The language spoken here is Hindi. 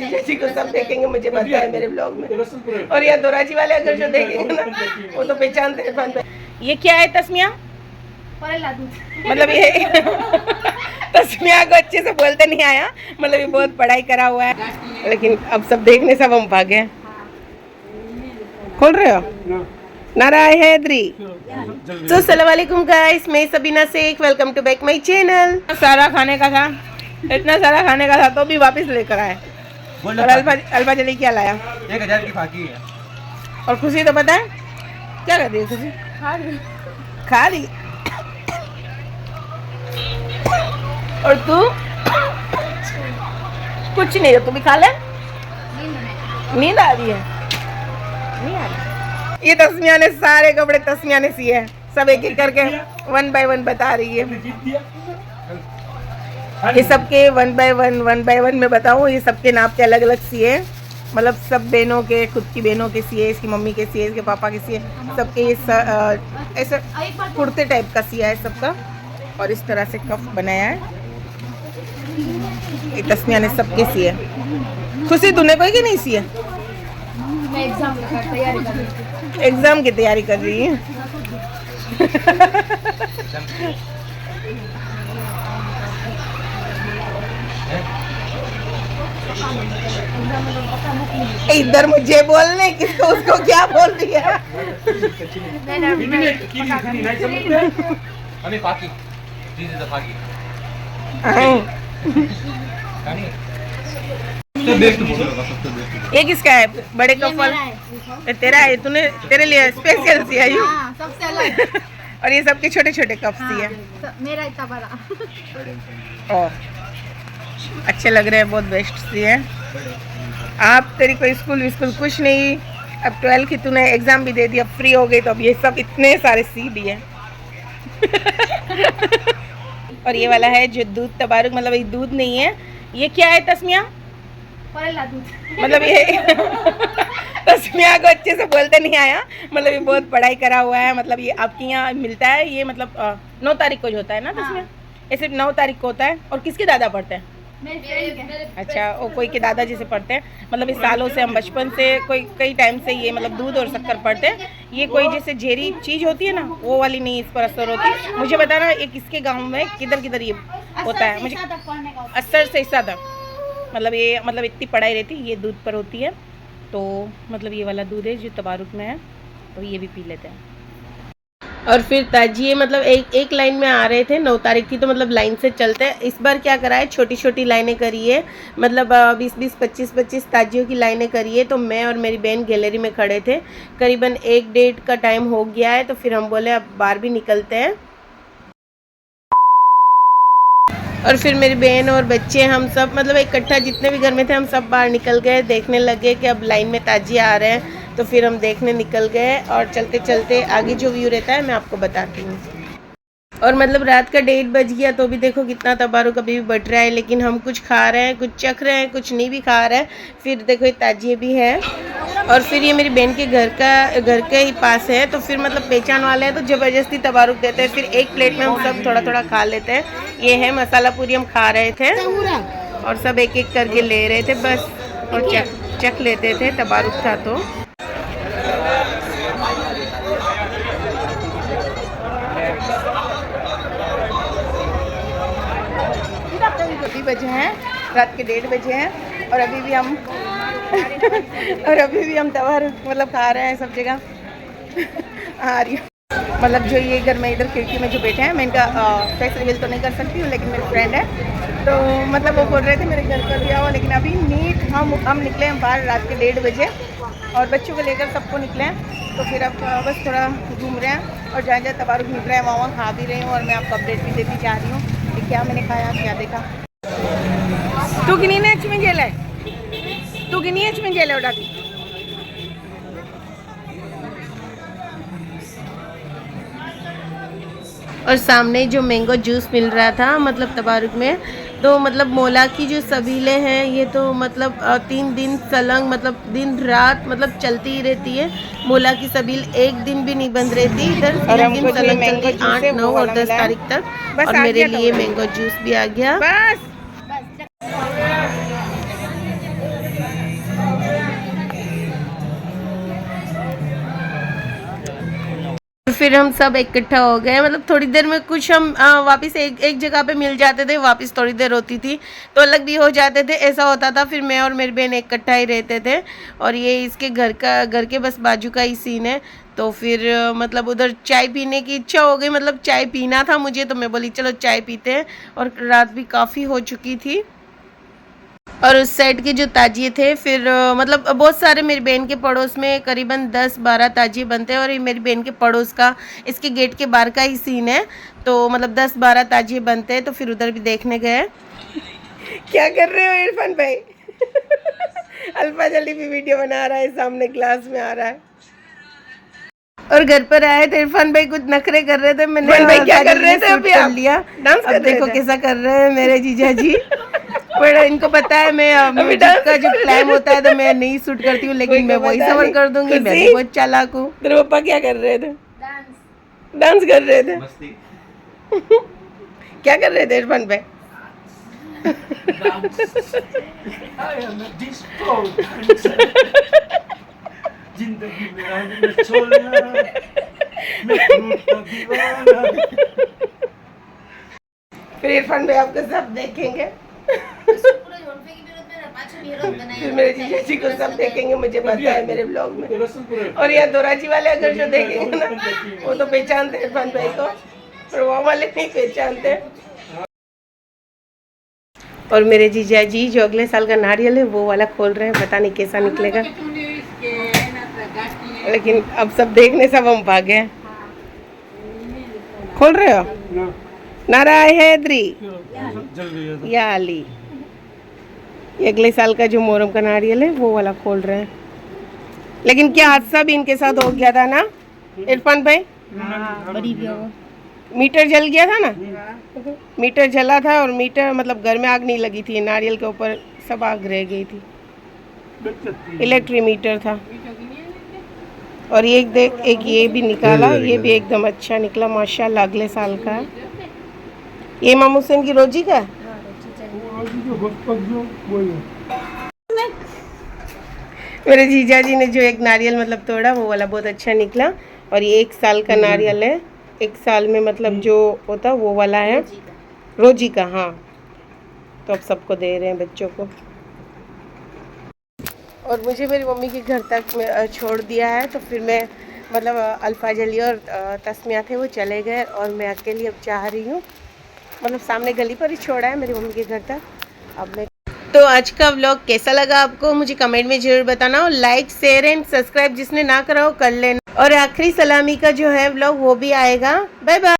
जैसी को सब देखेंगे, मुझे पता है मेरे ब्लॉग में। और यहाँ दोराजी वाले अगर जो देखेंगे ना, वो तो पहचानते हैं फन पे। ये क्या है तस्मिया? मतलब ये तस्मिया को अच्छे से बोलते नहीं आया, मतलब ये बहुत पढ़ाई करा हुआ है, लेकिन अब सब देखने सब हम भागे। खोल रहे हो? नाराय हैदरी। तो अस्सलाम वालेकुम गाइस, मैं Sabina Shaikh, welcome to back my channel. सारा खाने का था, इतना सारा खाने का था तो भी वापस लेकर आए। और अल्फा जली क्या लाया? 1000 की फाकी है। और खुशी तो पता है क्या कर रही है? खुशी खा रही। और तू कुछ नहीं है, तू भी खा ले। नींद आ रही है? नहीं आ रही। ये तस्मिया ने सारे कपड़े तस्मिया ने सिए हैं, सब एक एक करके 1 बाय 1 बता रही है। ये सबके 1 बाय 1 में बताऊँ, ये सबके नाप के अलग अलग सिए, मतलब सब बहनों के, खुद की बहनों के सिए, इसकी मम्मी के सिए, इसके पापा के सिए, सबके ये ऐसे कुर्ते टाइप का सिया है सबका। और इस तरह से कफ बनाया है, ये तस्मिया ने सबके सिए। खुशी तूने कोई की नहीं सिए? एग्जाम की तैयारी कर रही है। इधर मुझे बोलने किसको, उसको क्या बोल दिया? ये किसका है? बड़े कपल तेरा है, तूने तेरे लिए स्पेशल सी आई। सबसे अलग। और ये सबके छोटे छोटे कप सी है। मेरा इतना बड़ा। ओ अच्छे लग रहे हैं, बहुत बेस्ट सी है। आप तेरी कोई स्कूल कुछ नहीं, अब 12 की तूने एग्जाम भी दे दिया, फ्री हो गई, तो अब ये सब इतने सारे सी दिए। और ये वाला है जो दूध तबारुक, मतलब ये दूध नहीं है, ये क्या है तस्मिया? मतलब ये तस्मिया को अच्छे से बोलते नहीं आया, मतलब ये बहुत पढ़ाई करा हुआ है, मतलब ये आपके यहाँ मिलता है ये, मतलब 9 तारीख को जो होता है ना तस्मिया, ये सिर्फ 9 तारीख को होता है। और किसके दादा पढ़ते हैं? अच्छा, वो कोई के दादाजी से पढ़ते हैं, मतलब इस सालों से हम बचपन से कई टाइम से ये मतलब दूध और शक्कर पढ़ते हैं। ये कोई जैसे झेरी चीज़ होती है ना, वो वाली नहीं, इस पर असर होती। मुझे बताना ये किसके गांव में किधर ये होता है? मुझे असर से ईसा तक, मतलब ये मतलब इतनी पढ़ाई रहती है, ये दूध पर होती है। तो मतलब ये वाला दूध है जो तबारुक में है, तो ये भी पी लेते हैं। और फिर ताजिए मतलब एक लाइन में आ रहे थे, 9 तारीख थी तो मतलब लाइन से चलते हैं। इस बार क्या करा है, छोटी छोटी लाइनें करी है, मतलब 20-20, 25-25 ताजियों की लाइनें करी है। तो मैं और मेरी बहन गैलरी में खड़े थे, करीबन 1-1:30 का टाइम हो गया है, तो फिर हम बोले अब बाहर भी निकलते हैं। और फिर मेरी बहन और बच्चे, हम सब मतलब इकट्ठा जितने भी घर में थे, हम सब बाहर निकल गए, देखने लगे कि अब लाइन में ताजिए आ रहे हैं, तो फिर हम देखने निकल गए। और चलते चलते आगे जो व्यू रहता है मैं आपको बताती हूँ। और मतलब रात का 1:30 बज गया, तो भी देखो कितना तबारुक अभी भी बढ़ रहा है, लेकिन हम कुछ खा रहे हैं, कुछ चख रहे हैं, कुछ नहीं भी खा रहे हैं। फिर देखो ये ताजिए भी है, और फिर ये मेरी बहन के घर के ही पास है, तो फिर मतलब पहचान वाले हैं, तो ज़बरदस्ती तबारुक देते हैं। फिर एक प्लेट में हम सब थोड़ा थोड़ा खा लेते हैं। ये है मसाला पूरी, हम खा रहे थे और सब एक एक करके ले रहे थे बस, और चख लेते थे, तबारुक था तो। अभी बजे हैं रात के 1:30 बजे हैं, और अभी भी हम तबारुक मतलब खा रहे हैं सब जगह। आ रही मतलब जो ये घर में इधर खिड़की में जो बैठे हैं, मैं इनका फेस रिवील तो नहीं कर सकती हूँ, लेकिन मेरे फ्रेंड है, तो मतलब वो बोल रहे थे मेरे घर पर भी आओ, लेकिन अभी नीट हम निकले हैं बाहर रात के 1:30 बजे, और बच्चों को लेकर सबको निकले हैं। तो फिर अब बस थोड़ा घूम रहे हैं, और जहाँ जहाँ तबारुक निकल रहा है वहाँ खा भी रही हूँ, और मैं आपको अपडेट भी देती जा रही हूँ कि क्या मैंने खाया, क्या देखा। तू किनी ने में जेल है, तू किनी में जेल है उड़ा की। और सामने जो मैंगो जूस मिल रहा था मतलब तबारुक में, तो मतलब मौला की जो सबीलें हैं, ये तो मतलब 3 दिन सलंग मतलब दिन रात मतलब चलती ही रहती है। मौला की सबील एक दिन भी नहीं बंद रहती इधर, 3 दिन सलंग चलती, 8, 9 और 10 तारीख तक। और मेरे लिए मैंगो जूस भी आ गया। फिर हम सब इकट्ठा हो गए, मतलब थोड़ी देर में कुछ हम वापस एक जगह पे मिल जाते थे, वापस थोड़ी देर होती थी तो अलग भी हो जाते थे, ऐसा होता था। फिर मैं और मेरी बहन इकट्ठा ही रहते थे। और ये इसके घर के बस बाजू का ही सीन है। तो फिर मतलब उधर चाय पीने की इच्छा हो गई, मतलब चाय पीना था मुझे, तो मैं बोली चलो चाय पीते हैं। और रात भी काफ़ी हो चुकी थी। और उस साइड के जो ताजिए थे, फिर मतलब बहुत सारे मेरी बहन के पड़ोस में करीबन 10-12 ताजिए बनते हैं। और ये मेरी बहन के पड़ोस का, इसके गेट के बाहर का ही सीन है। तो मतलब 10-12 ताजिए बनते हैं, तो फिर उधर भी देखने गए। क्या कर रहे हो इरफान भाई? अल्फा जल्दी भी वीडियो बना रहा है, सामने क्लास में आ रहा है। और घर पर आए तो इरफान भाई कुछ नखरे कर रहे थे, मैंने भाई क्या कर रहे थे अभी आप लिया डांस कर देखो कैसा कर रहे हैं मेरे जीजा जी। पर इनको पता है मैं म्यूजिक का जो प्लान होता है तो मैं नहीं शूट करती हूँ, लेकिन मैं वही सवर कर दूंगी। मैं भी बहुत चालाक हूँ। तेरे पापा क्या कर रहे थे? डांस कर रहे थे। क्या कर रहे थे इरफान भाई? जिंदगी में आगे छोड़ना मैं फ्रूट का दीवाना। फिर इरफान भाई आपको सब देखेंगे। फिर मेरे जीजा जी को सब देखेंगे, मुझे पता है मेरे ब्लॉग में। और यहाँ दोराजी वाले अगर जो देखेंगे ना, वो तो पहचानते इरफान भाई को, पर वो वाले नहीं पहचानते। और मेरे जीजा जी जो अगले साल का नारियल है वो वाला खोल रहे हैं, पता नहीं कैसा निकलेगा, लेकिन अब सब देखने सब हम भागे। खोल रहे हो? नाराय हैदरी या अली। ये अगले साल का जो मोहर्रम का नारियल है वो वाला खोल रहे हैं। लेकिन क्या हादसा भी इनके साथ हो गया था ना इरफान भाई? मीटर जल गया था ना, मीटर जला था। और मीटर मतलब घर में आग नहीं लगी थी, नारियल के ऊपर सब आग रह गई थी। इलेक्ट्रिक मीटर था। और ये एक ये भी निकाला, ये भी एकदम अच्छा निकला माशाल्लाह, अगले साल का। ये इमाम हुसैन की रोजी का है। मेरे जीजा जी ने जो एक नारियल मतलब तोड़ा वो वाला बहुत अच्छा निकला। और ये 1 साल का नारियल है, 1 साल में मतलब जो होता वो वाला है, रोजी का। हाँ, तो अब सबको दे रहे हैं बच्चों को। और मुझे मेरी मम्मी के घर तक में छोड़ दिया है, तो फिर मैं मतलब अल्फा जली और तस्मिया थे वो चले गए और मैं अकेली अब चाह रही हूँ, मतलब सामने गली पर ही छोड़ा है मेरी मम्मी के घर तक। अब मैं तो आज का व्लॉग कैसा लगा आपको मुझे कमेंट में ज़रूर बताना। और लाइक शेयर एंड सब्सक्राइब जिसने ना करा हो कर लेना। और आखिरी सलामी का जो है व्लॉग वो भी आएगा। Bye bye.